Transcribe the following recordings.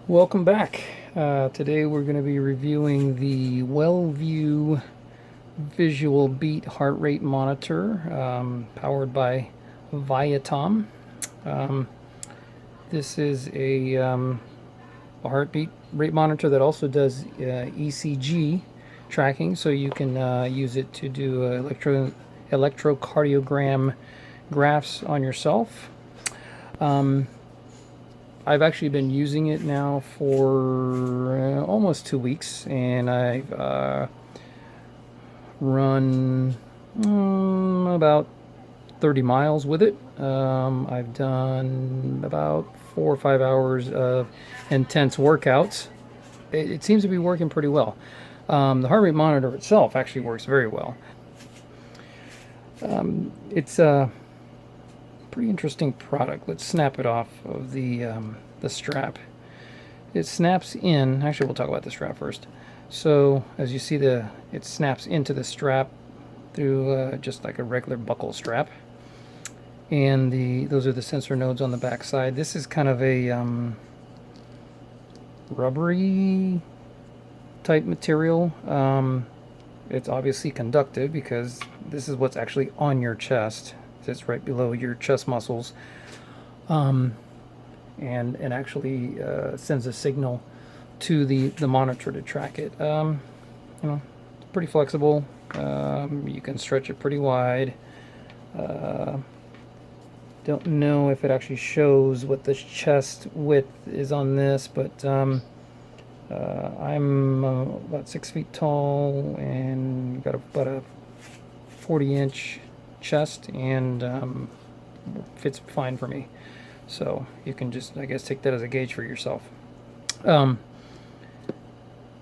Welcome back. Today we're going to be reviewing the Wellue Visual Beat Heart Rate Monitor, powered by Viatom. Um, this is a heartbeat rate monitor that also does ECG tracking, so you can use it to do electrocardiogram graphs on yourself. I've actually been using it now for almost 2 weeks, and I've run about 30 miles with it. I've done about 4 or 5 hours of intense workouts. It seems to be working pretty well. The heart rate monitor itself actually works very well. It's a pretty interesting product. Let's snap it off of the strap. It snaps in. Actually, we'll talk about the strap first. So as you see, it snaps into the strap through just like a regular buckle strap, and those are the sensor nodes on the back side. This is kind of a rubbery type material. It's obviously conductive because this is what's actually on your chest. It's right below your chest muscles, and actually sends a signal to the monitor to track it. It's pretty flexible. You can stretch it pretty wide. Don't know if it actually shows what the chest width is on this, but I'm about 6 feet tall and got about a 40-inch chest, and fits fine for me. So you can just, I guess, take that as a gauge for yourself. The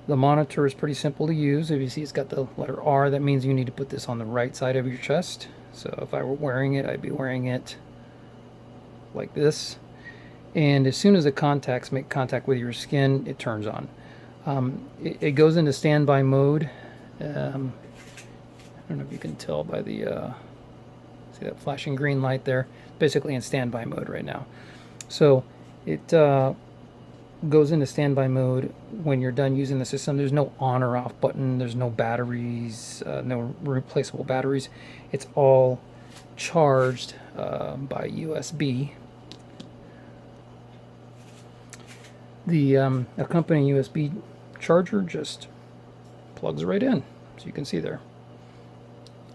monitor is pretty simple to use. If you see it's got the letter R, that means you need to put this on the right side of your chest. So if I were wearing it, I'd be wearing it like this. And as soon as the contacts make contact with your skin, it turns on. It goes into standby mode. I don't know if you can tell by the see that flashing green light there. Basically in standby mode right now. So it goes into standby mode when you're done using the system. There's no on or off button. There's no batteries, no replaceable batteries. It's all charged by USB. The accompanying USB charger just plugs right in, so you can see there.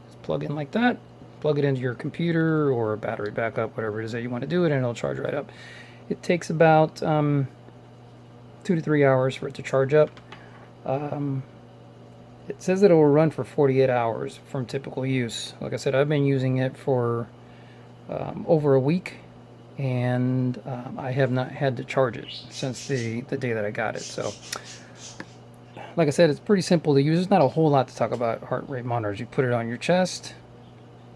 Just plug in like that. Plug it into your computer or a battery backup, whatever it is that you want to do it, and it'll charge right up. It takes about 2 to 3 hours for it to charge up. It says that it will run for 48 hours from typical use. Like I said, I've been using it for over a week, and I have not had to charge it since the day that I got it. So like I said, it's pretty simple to use. There's not a whole lot to talk about heart rate monitors. You put it on your chest,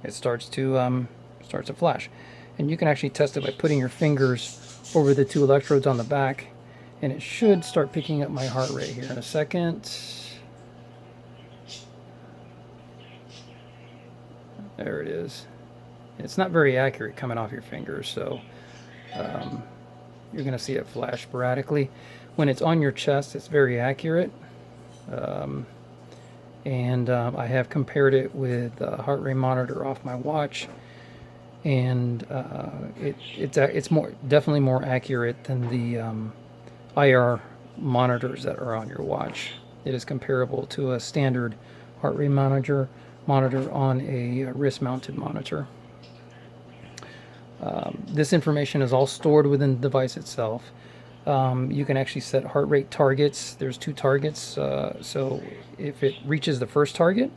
it starts to flash, and you can actually test it by putting your fingers over the 2 electrodes on the back, and it should start picking up my heart rate here in a second. There it is. It's not very accurate coming off your fingers, so you're going to see it flash sporadically. When it's on your chest, it's very accurate. I have compared it with a heart rate monitor off my watch, and it's definitely more accurate than the IR monitors that are on your watch. It is comparable to a standard heart rate monitor on a wrist-mounted monitor. This information is all stored within the device itself. You can actually set heart rate targets. There's 2 targets, so if it reaches the first target,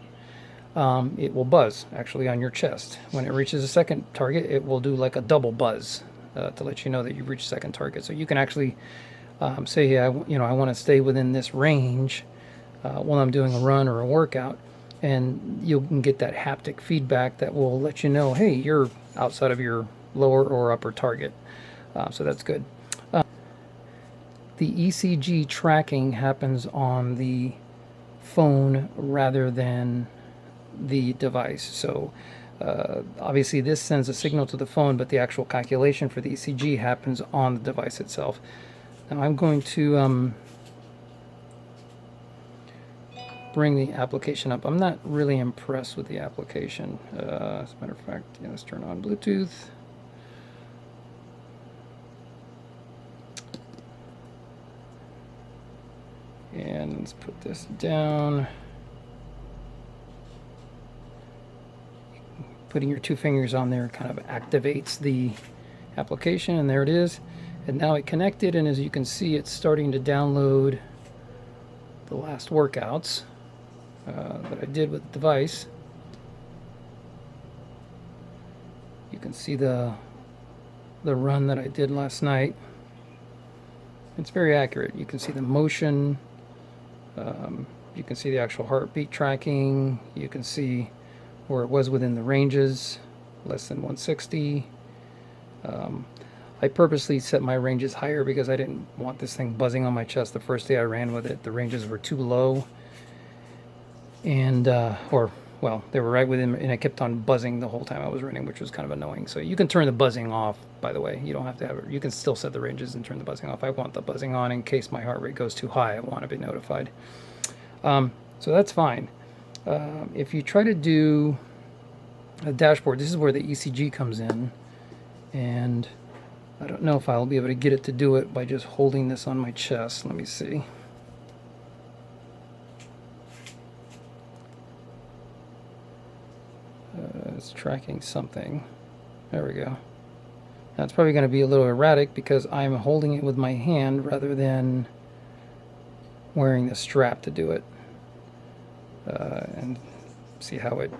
it will buzz actually on your chest. When it reaches the second target, it will do like a double buzz to let you know that you've reached the second target. So you can actually say, I want to stay within this range while I'm doing a run or a workout, and you can get that haptic feedback that will let you know, hey, you're outside of your lower or upper target. So that's good. The ECG tracking happens on the phone rather than the device. So obviously this sends a signal to the phone, but the actual calculation for the ECG happens on the device itself. Now I'm going to bring the application up. I'm not really impressed with the application. As a matter of fact, yeah, let's turn on Bluetooth. And let's put this down. Putting your two fingers on there kind of activates the application, and there it is. And now it connected, and as you can see, it's starting to download the last workouts that I did with the device. You can see the run that I did last night. It's very accurate. You can see the motion. You can see the actual heartbeat tracking. You can see where it was within the ranges, less than 160. I purposely set my ranges higher because I didn't want this thing buzzing on my chest the first day I ran with it. The ranges were too low, and well, they were right within, and it kept on buzzing the whole time I was running, which was kind of annoying. So you can turn the buzzing off, by the way. You don't have to have it. You can still set the ranges and turn the buzzing off. I want the buzzing on in case my heart rate goes too high. I want to be notified. So that's fine. If you try to do a dashboard, this is where the ECG comes in, and I don't know if I'll be able to get it to do it by just holding this on my chest. Let me see. It's tracking something. There we go. Now it's probably going to be a little erratic because I'm holding it with my hand rather than wearing the strap to do it. And see how it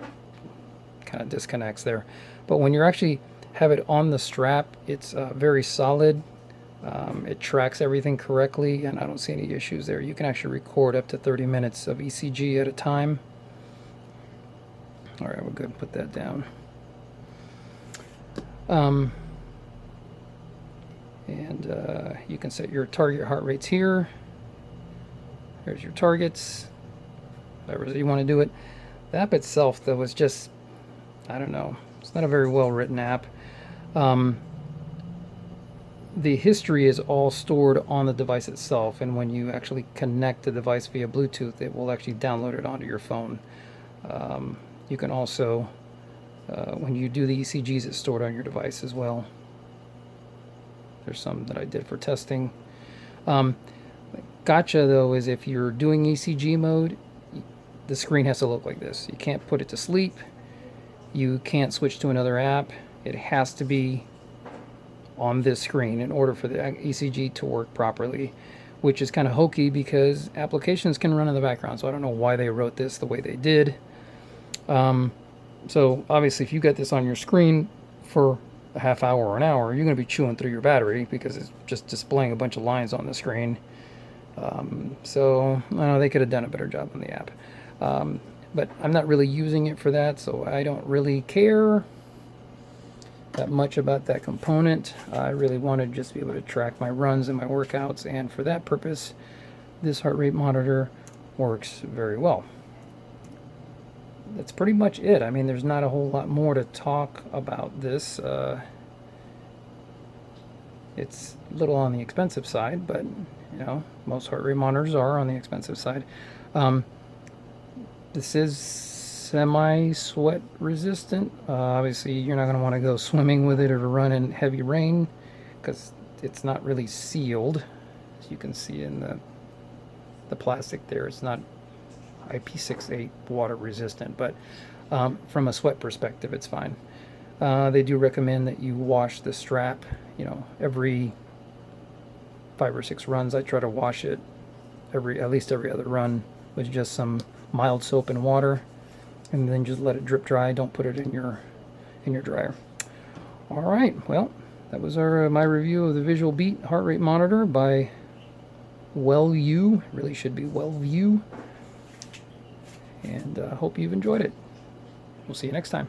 kind of disconnects there. But when you're actually have it on the strap, it's very solid. It tracks everything correctly, and I don't see any issues there. You can actually record up to 30 minutes of ECG at a time. All right, we're good. Put that down. You can set your target heart rates here. There's your targets. However you want to do it. The app itself, though, is just, I don't know. It's not a very well written app. The history is all stored on the device itself, and when you actually connect the device via Bluetooth, it will actually download it onto your phone. You can also, when you do the ECGs, it's stored on your device as well. There's some that I did for testing. Gotcha, though, is if you're doing ECG mode, the screen has to look like this. You can't put it to sleep. You can't switch to another app. It has to be on this screen in order for the ECG to work properly, which is kind of hokey because applications can run in the background. So I don't know why they wrote this the way they did. So obviously if you get this on your screen for a half hour or an hour, you're going to be chewing through your battery because it's just displaying a bunch of lines on the screen. So I know they could have done a better job on the app. But I'm not really using it for that, so I don't really care that much about that component. I really want to just be able to track my runs and my workouts, and for that purpose, this heart rate monitor works very well. That's pretty much it. I mean, there's not a whole lot more to talk about this. It's a little on the expensive side, but you know, most heart rate monitors are on the expensive side. This is semi-sweat resistant. Obviously, you're not going to want to go swimming with it or run in heavy rain because it's not really sealed. As you can see in the plastic there, it's not IP68 water resistant, but from a sweat perspective, it's fine. They do recommend that you wash the strap, you know, every 5 or 6 runs. I try to wash it at least every other run with just some mild soap and water, and then just let it drip dry. Don't put it in your dryer. All right, well, that was my review of the Visual Beat heart rate monitor by Wellue. It really should be Wellue. And hope you've enjoyed it. We'll see you next time.